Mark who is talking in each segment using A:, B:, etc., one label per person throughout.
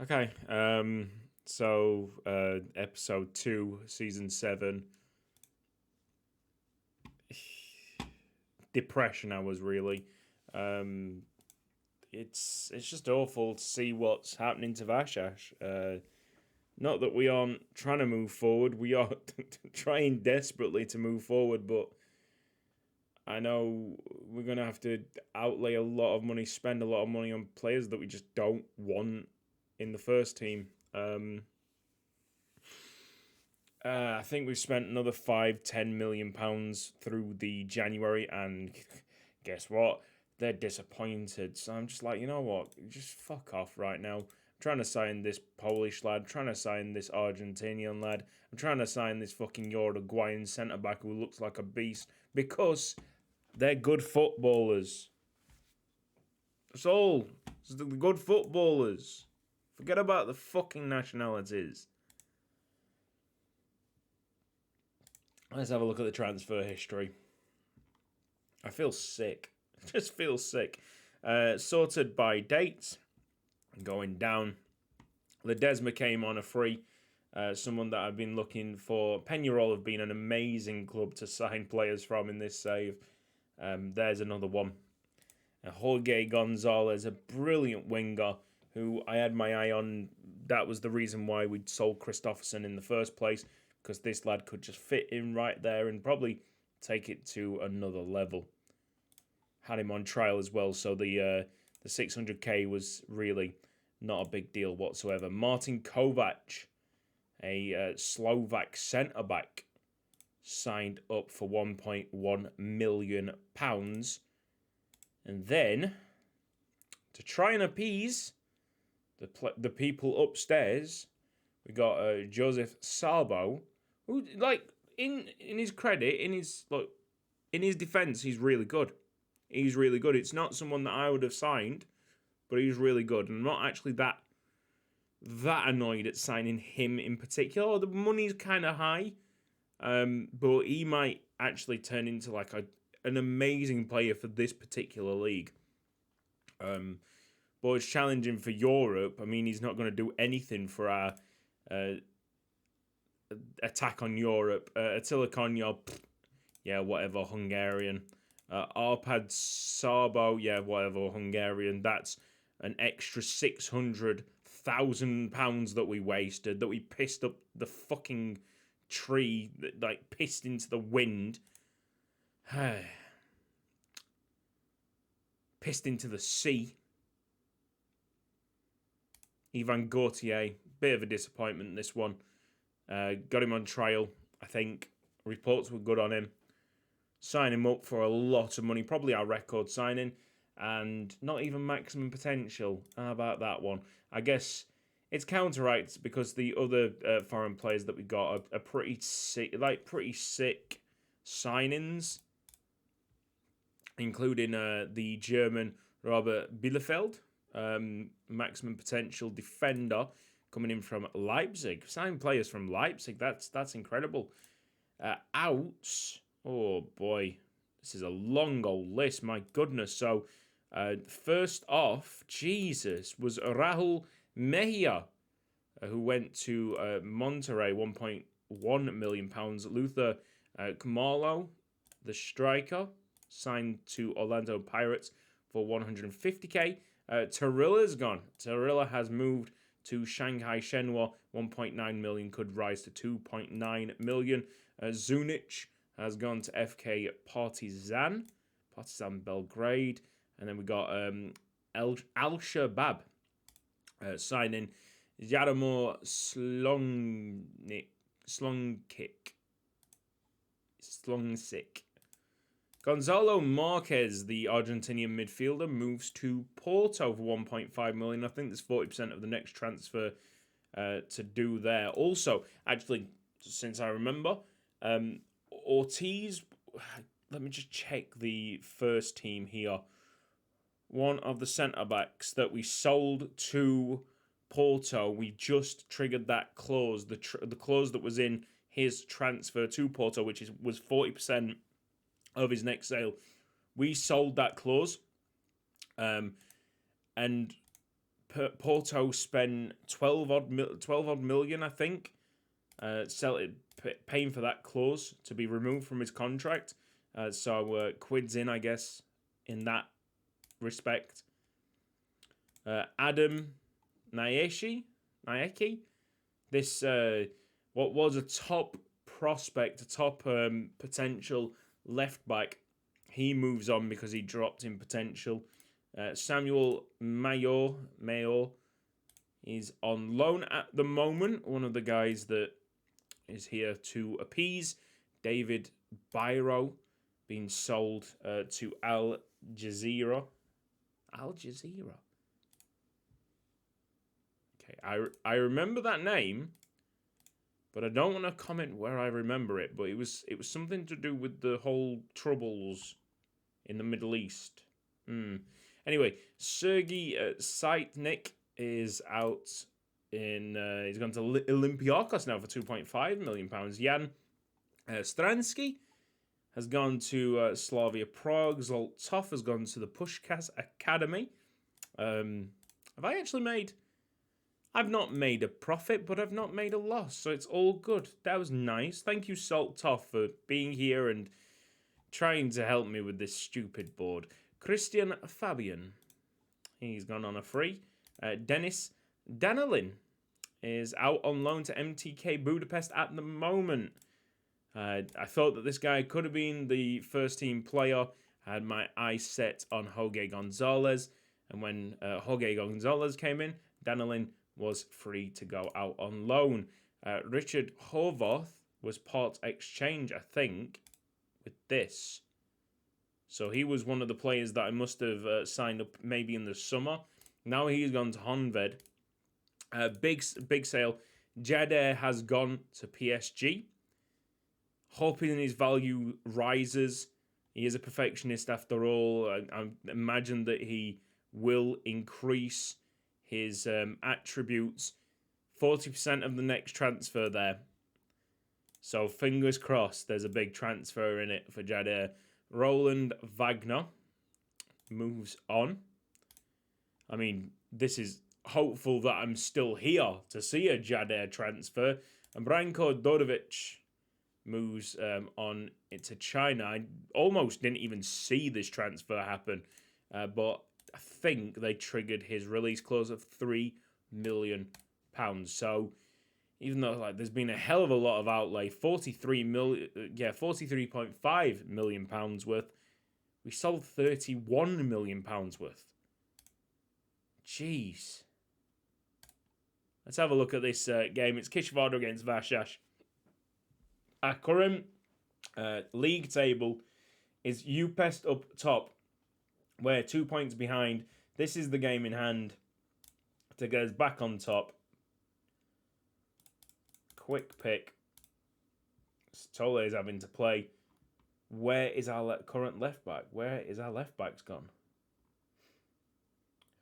A: Okay, episode 2, season 7. Depression I was really. Um, it's just awful to see what's happening to Vasas. Not that we aren't trying to move forward, we are trying desperately to move forward, but I know we're going to have to outlay a lot of money, spend a lot of money on players that we just don't want in the first team. I think we've spent another £5-10 million through the January, and guess what? They're disappointed. So I'm just like, you know what? Just fuck off right now. I'm trying to sign this Polish lad, trying to sign this Argentinian lad, I'm trying to sign this fucking Uruguayan centre back who looks like a beast because they're good footballers. That's all. They're good footballers. Forget about the fucking nationalities. Let's have a look at the transfer history. I feel sick. I just feel sick. Sorted by dates. Going down. Ledesma came on a free. Someone that I've been looking for. Peñarol have been an amazing club to sign players from in this save. There's another one. Jorge Gonzalez, a brilliant winger who I had my eye on. That was the reason why we'd sold Christopherson in the first place, because this lad could just fit in right there and probably take it to another level. Had him on trial as well, so the 600k was really not a big deal whatsoever. Martin Kovac, a Slovak centre back, signed up for £1.1 million. And then, to try and appease the people upstairs, we got Joseph Salbo, who, like, in his credit, in his defence, he's really good. He's really good. It's not someone that I would have signed, but he's really good. And I'm not actually that annoyed at signing him in particular. The money's kind of high, but he might actually turn into like an amazing player for this particular league. But it's challenging for Europe. I mean, he's not going to do anything for our uh, attack on Europe. Attila Konya, yeah, whatever, Hungarian. Arpad Sabo, yeah, whatever, Hungarian. That's an extra £600,000 that we wasted, that we pissed up the fucking tree, like pissed into the wind. Pissed into the sea. Ivan Gauthier, bit of a disappointment this one. Got him on trial, I think. Reports were good on him. Sign him up for a lot of money, probably our record signing, and not even maximum potential. How about that one? I guess it's counteracts because the other foreign players that we got are pretty sick, signings, including the German Robert Bielefeld, maximum potential defender coming in from Leipzig. Signing players from Leipzig, that's incredible. Outs, oh boy, this is a long old list, my goodness. So, first off, Jesus, was Rahul Mejia, who went to Monterrey, £1.1 million. Luther Kumalo, the striker, signed to Orlando Pirates for 150k. Tarilla's gone. Tarilla has moved to Shanghai Shenhua. 1.9 million could rise to 2.9 million. Zunic has gone to FK Partizan Belgrade. And then we got Al Shabab signing Jaromir Slongsic. Gonzalo Marquez, the Argentinian midfielder, moves to Porto for 1.5 million. I think there's 40% of the next transfer to do there. Also, actually, since I remember, Ortiz, let me just check the first team here. One of the centre-backs that we sold to Porto, we just triggered that clause, the clause that was in his transfer to Porto, which was 40% of his next sale. We sold that clause, and Porto spent 12 odd million, I think, paying for that clause to be removed from his contract. So quids in, I guess, in that respect. Adam Naeki, this what was a top prospect, a top potential left back. He moves on because he dropped in potential. Samuel Mayo is on loan at the moment. One of the guys that is here to appease. David Byro being sold to Al Jazeera. Al Jazeera. Okay, I remember that name, but I don't want to comment where I remember it. But it was something to do with the whole troubles in the Middle East. Anyway, Sergei Saitnik is out in. He's gone to Olympiacos now for £2.5 million. Jan Stransky has gone to Slavia Prague. Zoltov has gone to the Pushkas Academy. Have I actually made? I've not made a profit, but I've not made a loss, so it's all good. That was nice. Thank you, Saltov, for being here and trying to help me with this stupid board. Christian Fabian, he's gone on a free. Dennis Danilin is out on loan to MTK Budapest at the moment. I thought that this guy could have been the first team player. I had my eyes set on Jorge Gonzalez, and when Jorge Gonzalez came in, Danilin was free to go out on loan. Richard Horvath was part exchange, I think, with this. So he was one of the players that I must have signed up maybe in the summer. Now he's gone to Honved. Big sale. Jader has gone to PSG. Hoping his value rises. He is a perfectionist after all. I imagine that he will increase his attributes. 40% of the next transfer there. So fingers crossed there's a big transfer in it for Jader. Roland Wagner moves on. I mean, this is hopeful that I'm still here to see a Jader transfer. And Branko Dorovic moves on into China. I almost didn't even see this transfer happen. But I think they triggered his release clause of £3 million. So even though there's been a hell of a lot of outlay, 43.5 million pounds worth, we sold 31 million pounds worth. Jeez. Let's have a look at this game. It's Kishvardo against Vasas. Our current league table is Upest up top. We're 2 points behind. This is the game in hand to get us back on top. Quick pick. Tole is having to play. Where is our current left back? Where is our left backs gone?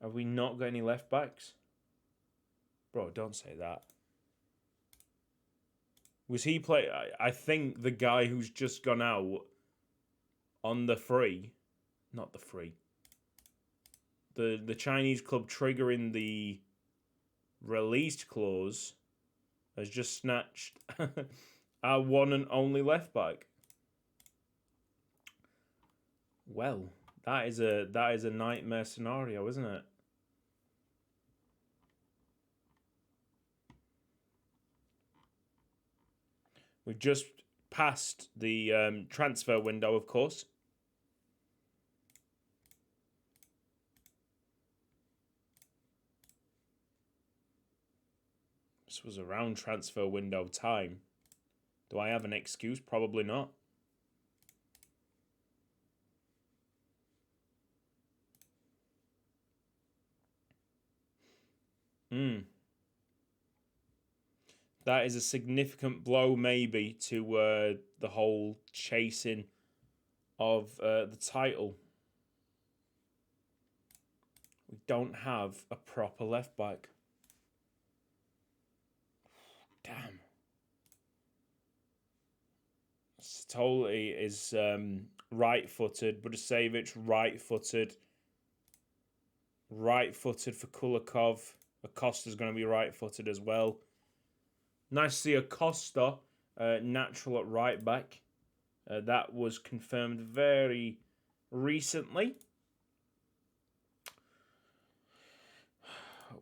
A: Have we not got any left backs? Bro, don't say that. Was he play? I think the guy who's just gone out on the free, not the free. The Chinese club triggering the released clause has just snatched our one and only left back. Well, that is a nightmare scenario, isn't it? We've just passed the transfer window, of course. This was around transfer window time. Do I have an excuse? Probably not. That is a significant blow, maybe, to the whole chasing of the title. We don't have a proper left back. Damn. Stoli is right-footed. Budasevic, right-footed. Right-footed for Kulikov. Acosta's going to be right-footed as well. Nice to see Acosta natural at right back. That was confirmed very recently.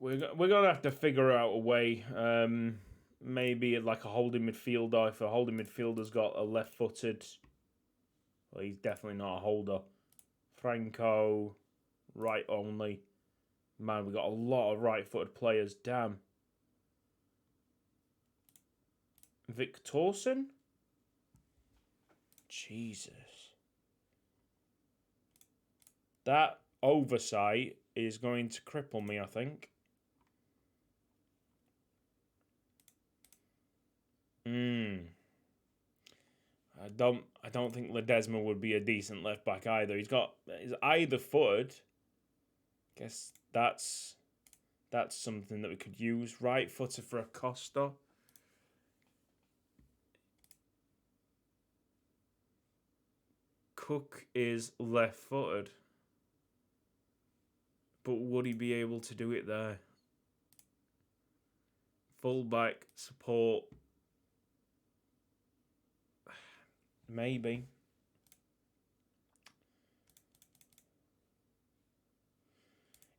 A: We're going to have to figure out a way. Maybe like a holding midfielder. If a holding midfielder's got a left-footed... Well, he's definitely not a holder. Franco, right only. Man, we got a lot of right-footed players. Damn. Victorson? Jesus. That oversight is going to cripple me, I think. I don't think Ledesma would be a decent left back either. He's either footed. Guess that's something that we could use. Right footer for Acosta. Cook is left footed. But would he be able to do it there? Fullback support. Maybe.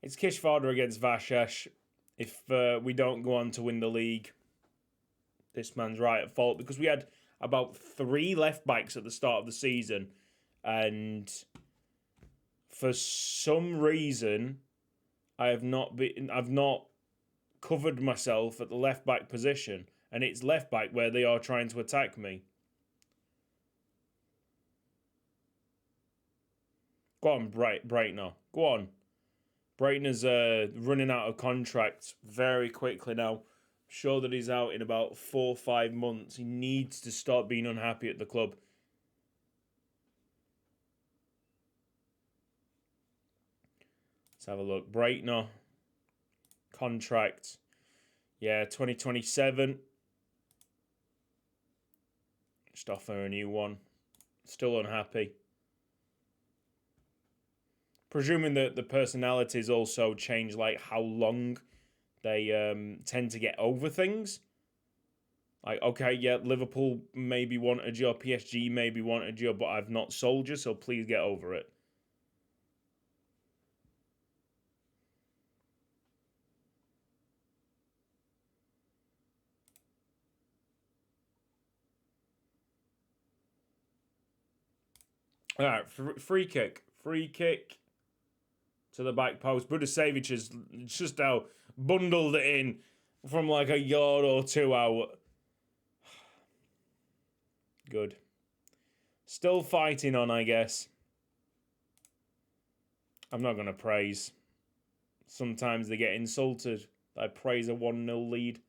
A: It's Kishvarda against Vasas. If we don't go on to win the league, this man's right at fault, because we had about 3 left backs at the start of the season, and for some reason I've not covered myself at the left back position, and it's left back where they are trying to attack me. Go on, Breitner. Go on. Breitner's running out of contract very quickly now. I'm sure that he's out in about 4 or 5 months. He needs to stop being unhappy at the club. Let's have a look. Breitner. Contract. Yeah, 2027. Just offer a new one. Still unhappy. Presuming that the personalities also change, like how long they tend to get over things. Like, okay, yeah, Liverpool maybe wanted you, PSG maybe wanted you, but I've not sold you, so please get over it. All right, free kick. Free kick to the back post. Budasevic has just now bundled it in from like a yard or 2 out. Good. Still fighting on, I guess. I'm not going to praise. Sometimes they get insulted. I praise a 1-0 lead.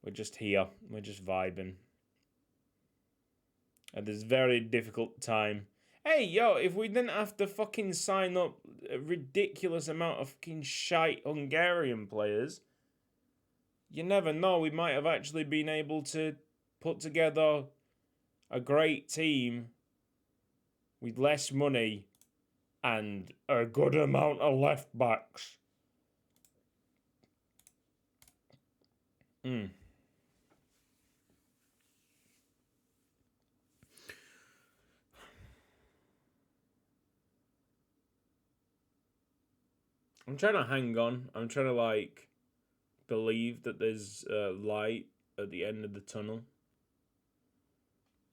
A: We're just here. We're just vibing. At this very difficult time. Hey, yo, if we didn't have to fucking sign up a ridiculous amount of fucking shite Hungarian players, you never know, we might have actually been able to put together a great team with less money and a good amount of left backs. I'm trying to hang on. I'm trying to, like, believe that there's light at the end of the tunnel.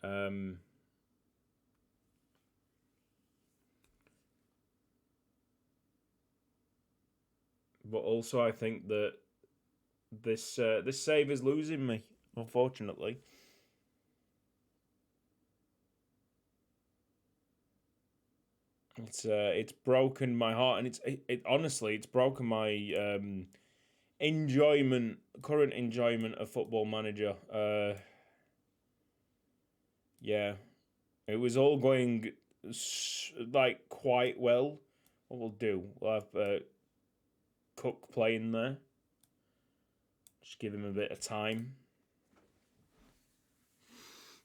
A: But also I think that this save is losing me, unfortunately. It's broken my heart, and it honestly, it's broken my current enjoyment of Football Manager. Yeah, it was all going like quite well. What we'll do, we'll have Cook playing there. Just give him a bit of time.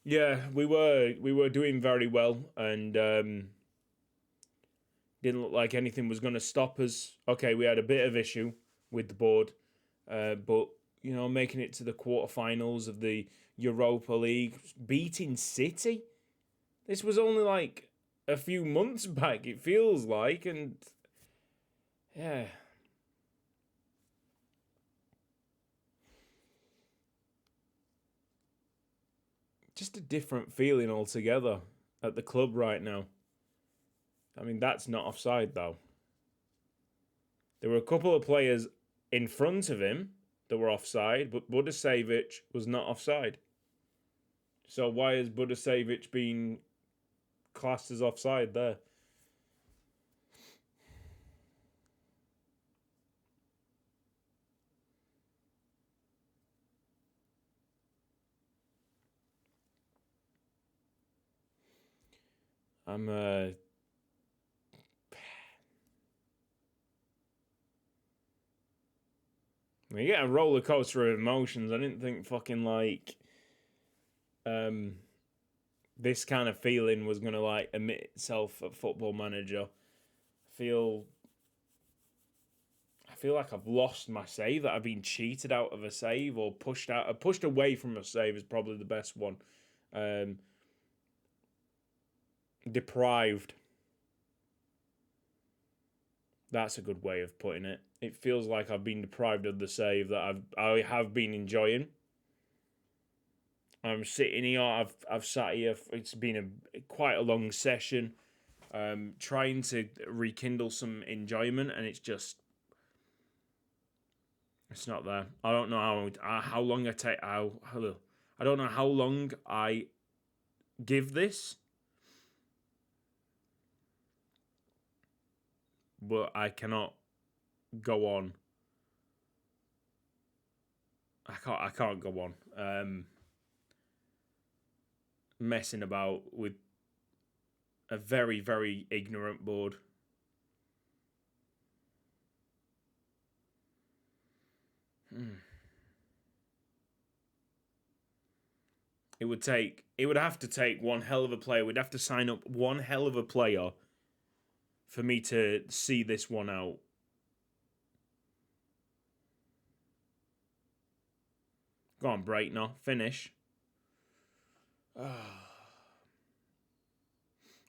A: Yeah, we were doing very well, and Didn't look like anything was going to stop us. Okay, we had a bit of issue with the board, but making it to the quarterfinals of the Europa League, beating City. This was only like a few months back, it feels like, and yeah. Just a different feeling altogether at the club right now. I mean, that's not offside, though. There were a couple of players in front of him that were offside, but Budasevic was not offside. So why is Budasevic being classed as offside there? I'm you get a roller coaster of emotions. I didn't think fucking like this kind of feeling was gonna like emit itself at Football Manager. Feel I feel like I've lost my save, that I've been cheated out of a save or pushed away from a save is probably the best one. Deprived. That's a good way of putting it. It feels like I've been deprived of the save that I have been enjoying. I'm sitting here. I've sat here. It's been quite a long session, trying to rekindle some enjoyment, and it's not there. I don't know how long I take. I don't know how long I give this, but I cannot go on. I can't go on. Messing about with a very, very ignorant board. It would have to take one hell of a player. We'd have to sign up one hell of a player for me to see this one out. Go on, Breitner, finish. You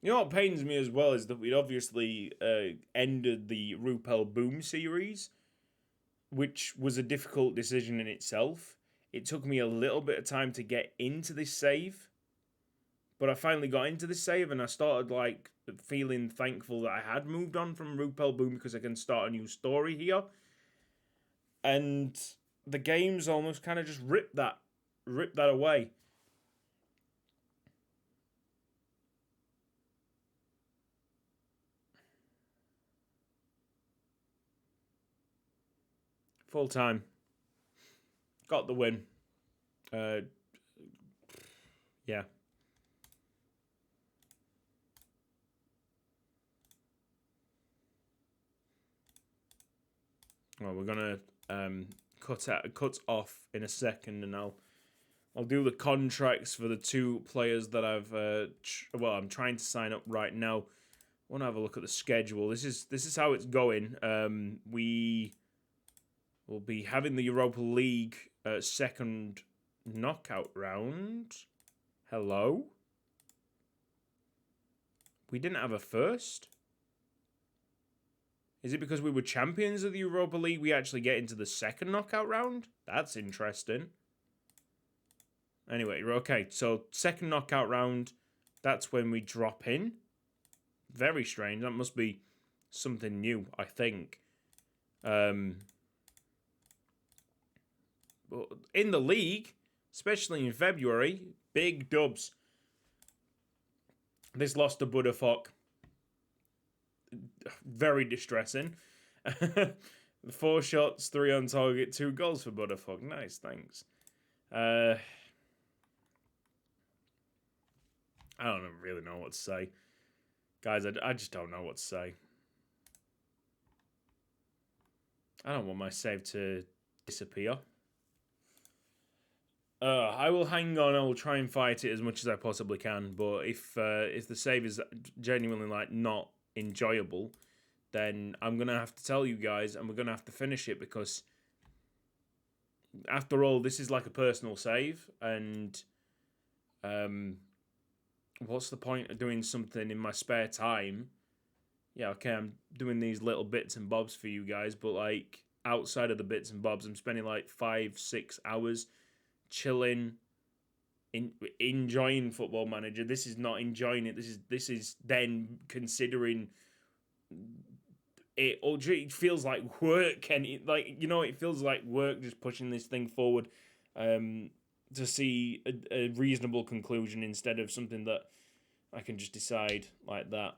A: know what pains me as well is that we'd obviously ended the Rupel Boom series, which was a difficult decision in itself. It took me a little bit of time to get into this save, but I finally got into this save and I started like feeling thankful that I had moved on from Rupel Boom because I can start a new story here. And the game's almost kind of just ripped that away. Full time. Got the win. Yeah. Well, we're gonna cut off in a second, and I'll do the contracts for the two players that I'm trying to sign up right now. I want to have a look at the schedule. This is how it's going. We will be having the Europa League second knockout round. Hello. We didn't have a first. Is it because we were champions of the Europa League we actually get into the second knockout round? That's interesting. Anyway, okay, so second knockout round, that's when we drop in. Very strange. That must be something new, I think. But in the league, especially in February, big dubs. This loss to Budafok, very distressing. 4 shots, 3 on target, 2 goals for Budafok. Nice, thanks. I don't really know what to say. Guys, I just don't know what to say. I don't want my save to disappear. I will hang on. I will try and fight it as much as I possibly can. But if the save is genuinely like not enjoyable, then I'm going to have to tell you guys, and we're going to have to finish it, because after all, this is like a personal save, and what's the point of doing something in my spare time? Yeah, okay, I'm doing these little bits and bobs for you guys, but like outside of the bits and bobs, I'm spending like 5-6 hours chilling, enjoying Football Manager. This is not enjoying it. This is then considering it. Or it feels like work, and it feels like work just pushing this thing forward, to see a reasonable conclusion instead of something that I can just decide like that.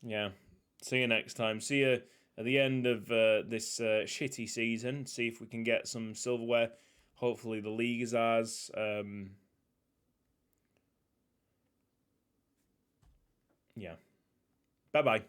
A: Yeah. See you next time. See you at the end of this shitty season. See if we can get some silverware. Hopefully the league is ours. Yeah. Bye-bye.